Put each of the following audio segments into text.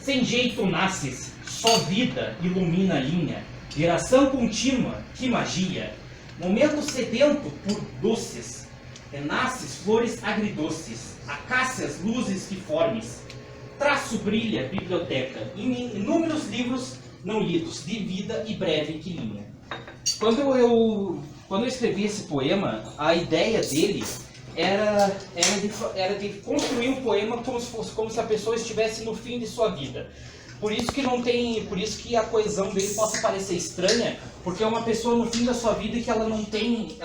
Sem jeito nasces, só vida ilumina a linha. Geração contínua, que magia. Momento sedento por doces. Renasces flores agridoces. Acácias luzes que formes. Traço brilha biblioteca. Inúmeros livros não lidos, de vida e breve que linha. Quando eu escrevi esse poema, a ideia dele era de construir um poema como se a pessoa estivesse no fim de sua vida. Por isso que a coesão dele possa parecer estranha, porque é uma pessoa no fim da sua vida e que ela não tem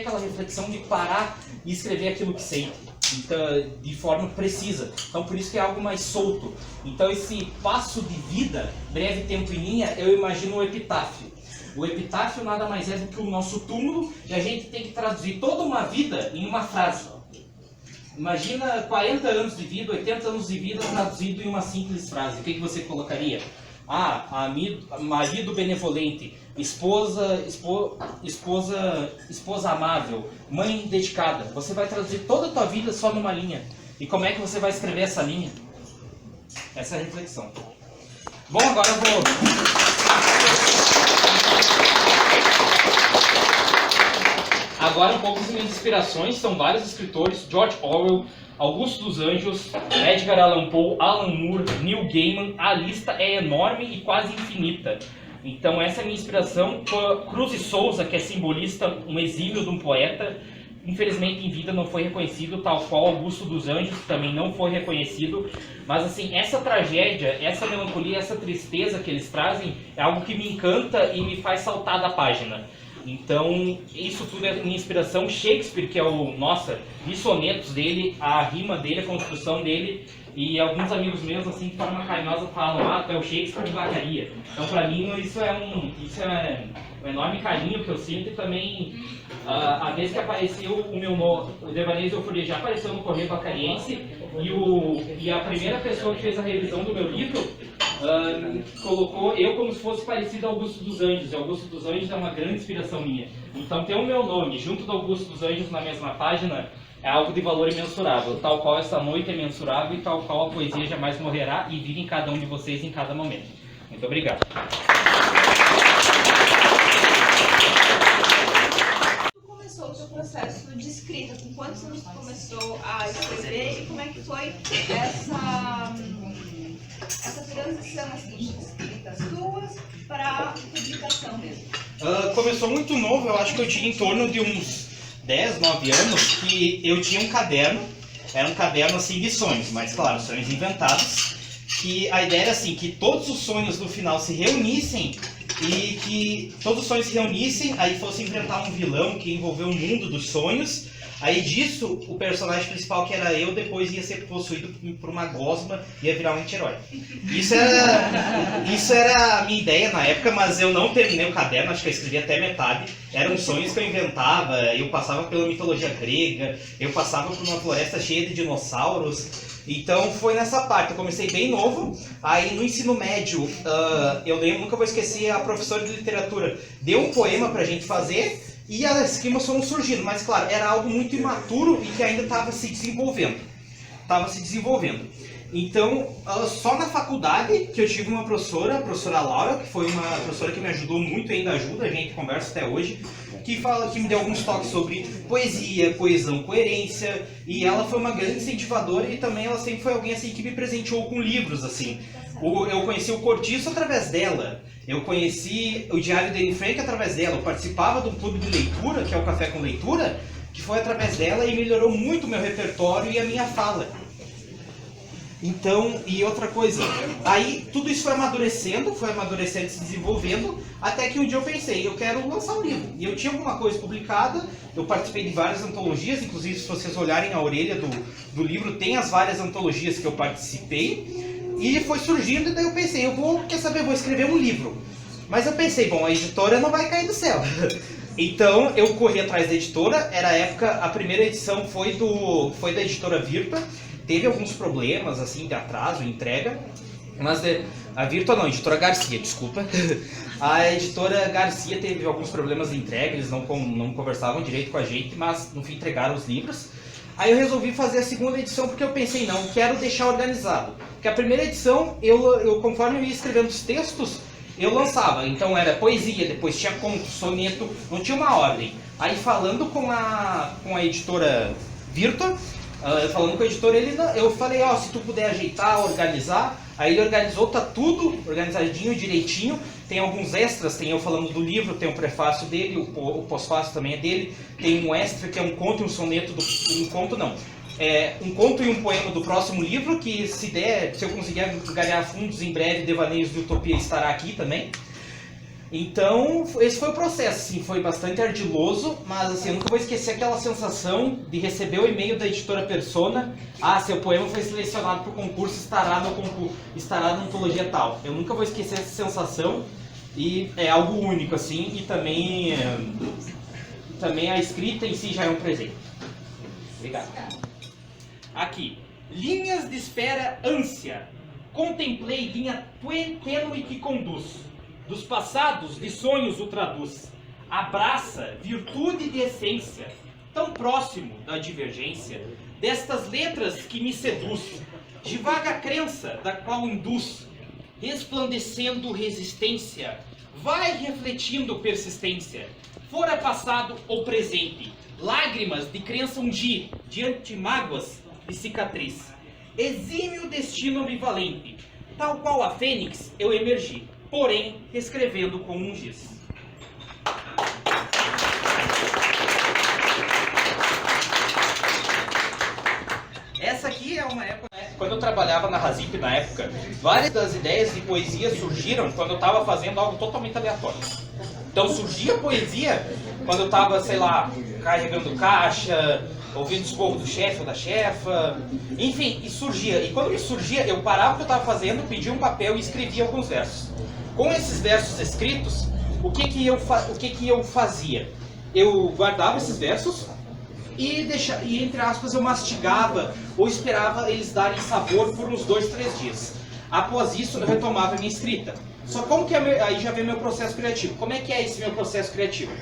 aquela reflexão de parar e escrever aquilo que sente, então, de forma precisa. Então por isso que é algo mais solto. Então esse passo de vida, breve tempo em linha, eu imagino o epitáfio. O epitáfio nada mais é do que o nosso túmulo, e a gente tem que traduzir toda uma vida em uma frase. Imagina 40 anos de vida, 80 anos de vida traduzido em uma simples frase. O que você colocaria? Marido benevolente, esposa amável, mãe dedicada. Você vai traduzir toda a tua vida só numa linha. E como é que você vai escrever essa linha? Essa é a reflexão. Bom, agora eu vou... Agora um pouco das minhas inspirações, são vários escritores: George Orwell, Augusto dos Anjos, Edgar Allan Poe, Alan Moore, Neil Gaiman. A lista é enorme e quase infinita. Então essa é a minha inspiração. Cruz e Souza, que é simbolista, um exílio de um poeta, infelizmente em vida não foi reconhecido, tal qual Augusto dos Anjos também não foi reconhecido. Mas assim, essa tragédia, essa melancolia, essa tristeza que eles trazem é algo que me encanta e me faz saltar da página. Então, isso tudo é minha inspiração. Shakespeare, que é os sonetos dele, a rima dele, a construção dele, e alguns amigos meus, assim, de forma carinhosa, falam: tu é o Shakespeare de Vacaria. Então, para mim, isso é um enorme carinho que eu sinto. E também, a vez que apareceu o Devaneios e Euforia já apareceu no Correio Vacariense, e a primeira pessoa que fez a revisão do meu livro colocou eu como se fosse parecido ao Augusto dos Anjos. E Augusto dos Anjos é uma grande inspiração minha. Então ter o meu nome junto do Augusto dos Anjos na mesma página é algo de valor imensurável. Tal qual essa noite é mensurável e tal qual a poesia jamais morrerá e vive em cada um de vocês em cada momento. Muito obrigado. Como começou o seu processo de escrita? Com quantos anos você começou a escrever e como é que foi essa transição assim, de escritas suas para publicação mesmo? Começou muito novo, eu acho que eu tinha em torno de uns 10, 9 anos, que eu tinha um caderno, era um caderno assim de sonhos, mas claro, sonhos inventados, que a ideia era assim, que todos os sonhos no final se reunissem e que todos os sonhos se reunissem, aí fosse enfrentar um vilão que envolveu o mundo dos sonhos. Aí disso, o personagem principal, que era eu, depois ia ser possuído por uma gosma e ia virar um anti-herói. Isso era a minha ideia na época, mas eu não terminei o caderno, acho que eu escrevi até metade. Eram sonhos que eu inventava, eu passava pela mitologia grega, eu passava por uma floresta cheia de dinossauros. Então foi nessa parte, eu comecei bem novo. Aí no ensino médio, eu lembro, nunca vou esquecer, a professora de literatura deu um poema pra gente fazer. E as esquimas foram surgindo, mas claro, era algo muito imaturo e que ainda estava se desenvolvendo. Então, só na faculdade que eu tive uma professora, a professora Laura, que foi uma professora que me ajudou muito e ainda ajuda, a gente conversa até hoje, que me deu alguns toques sobre poesia, coesão, coerência, e ela foi uma grande incentivadora e também ela sempre foi alguém assim que me presenteou com livros, assim. Eu conheci o Cortiço através dela, eu conheci o Diário de Anne Frank através dela, eu participava de um clube de leitura, que é o Café com Leitura, que foi através dela e melhorou muito o meu repertório e a minha fala. Então, e outra coisa, aí tudo isso foi amadurecendo, se desenvolvendo, até que um dia eu pensei, eu quero lançar um livro. E eu tinha alguma coisa publicada, eu participei de várias antologias, inclusive se vocês olharem a orelha do livro, tem as várias antologias que eu participei, e foi surgindo, e daí eu pensei, vou escrever um livro. Mas eu pensei, bom, a editora não vai cair do céu. Então eu corri atrás da editora, era a época, a primeira edição foi da editora Virtua. Teve alguns problemas, assim, de atraso, entrega, mas a Virtua não, a editora Garcia, desculpa. A editora Garcia teve alguns problemas de entrega, eles não conversavam direito com a gente, mas no fim entregaram os livros. Aí eu resolvi fazer a segunda edição porque eu pensei, não, quero deixar organizado. Porque a primeira edição, eu conforme eu ia escrevendo os textos, eu lançava. Então era poesia, depois tinha conto, soneto, não tinha uma ordem. Aí falando com a editora Virtua, eu falei, ó, se tu puder ajeitar, organizar. Aí ele organizou, tá tudo organizadinho, direitinho. Tem alguns extras, tem eu falando do livro, tem o prefácio dele, o pós-fácio também é dele. Tem um extra que é um conto e um soneto um conto e um poema do próximo livro, que se eu conseguir ganhar fundos em breve, Devaneios de Utopia estará aqui também. Então, esse foi o processo, assim, foi bastante ardiloso, mas assim, eu nunca vou esquecer aquela sensação de receber o e-mail da editora Persona, seu poema foi selecionado para o concurso, estará na antologia tal. Eu nunca vou esquecer essa sensação, e é algo único, assim, e também a escrita em si já é um presente. Obrigado. Aqui, linhas de espera ânsia, contemplei linha tênue que conduz. Dos passados, de sonhos o traduz. Abraça virtude de essência, tão próximo da divergência, destas letras que me seduz, de vaga crença da qual induz, resplandecendo resistência, vai refletindo persistência, fora passado ou presente, lágrimas de crença ungir, diante mágoas de cicatriz, exímio destino ambivalente, tal qual a fênix eu emergi, porém, escrevendo com um giz. Essa aqui é uma época... Quando eu trabalhava na Razip na época, várias das ideias de poesia surgiram quando eu estava fazendo algo totalmente aleatório. Então surgia poesia quando eu estava, sei lá, carregando caixa, ouvindo os esporro do chefe ou da chefa, enfim, e surgia. E quando me surgia, eu parava o que eu estava fazendo, pedia um papel e escrevia alguns versos. Com esses versos escritos, o que eu fazia? Eu guardava esses versos e, entre aspas, eu mastigava ou esperava eles darem sabor por uns 2, 3 dias. Após isso, eu retomava a minha escrita. Só como que aí já vem meu processo criativo. Como é que é esse meu processo criativo?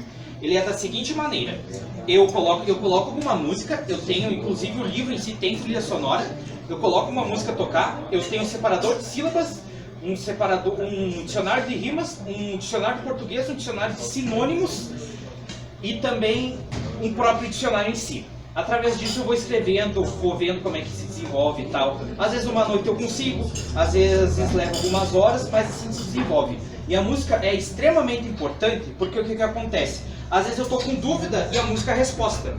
Ele é da seguinte maneira: eu coloco alguma música, eu tenho inclusive o livro em si tem trilha sonora, eu coloco uma música a tocar, eu tenho um separador de sílabas, um dicionário de rimas, um dicionário de português, um dicionário de sinônimos e também um próprio dicionário em si. Através disso eu vou escrevendo, vou vendo como é que se desenvolve e tal. Às vezes uma noite eu consigo, às vezes leva algumas horas, mas assim se desenvolve. E a música é extremamente importante porque o que acontece? Às vezes eu estou com dúvida e a música é a resposta.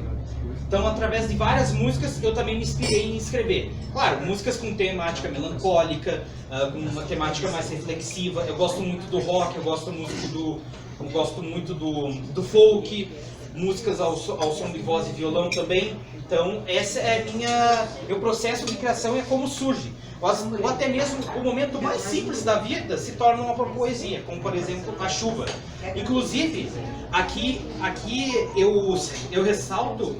Então, através de várias músicas, eu também me inspirei em escrever. Claro, músicas com temática melancólica, com uma temática mais reflexiva. Eu gosto muito do rock, eu gosto muito do folk, músicas ao som de voz e violão também. Então, essa é meu processo de criação, é como surge. Ou até mesmo o momento mais simples da vida se torna uma poesia, como por exemplo a chuva. Inclusive, aqui eu ressalto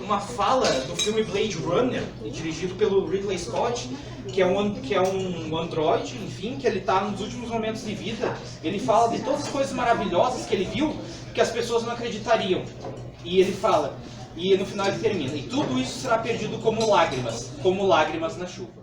uma fala do filme Blade Runner, dirigido pelo Ridley Scott, que é um androide, enfim, que ele está nos últimos momentos de vida. Ele fala de todas as coisas maravilhosas que ele viu, que as pessoas não acreditariam. E ele fala, e no final ele termina: e tudo isso será perdido como lágrimas na chuva.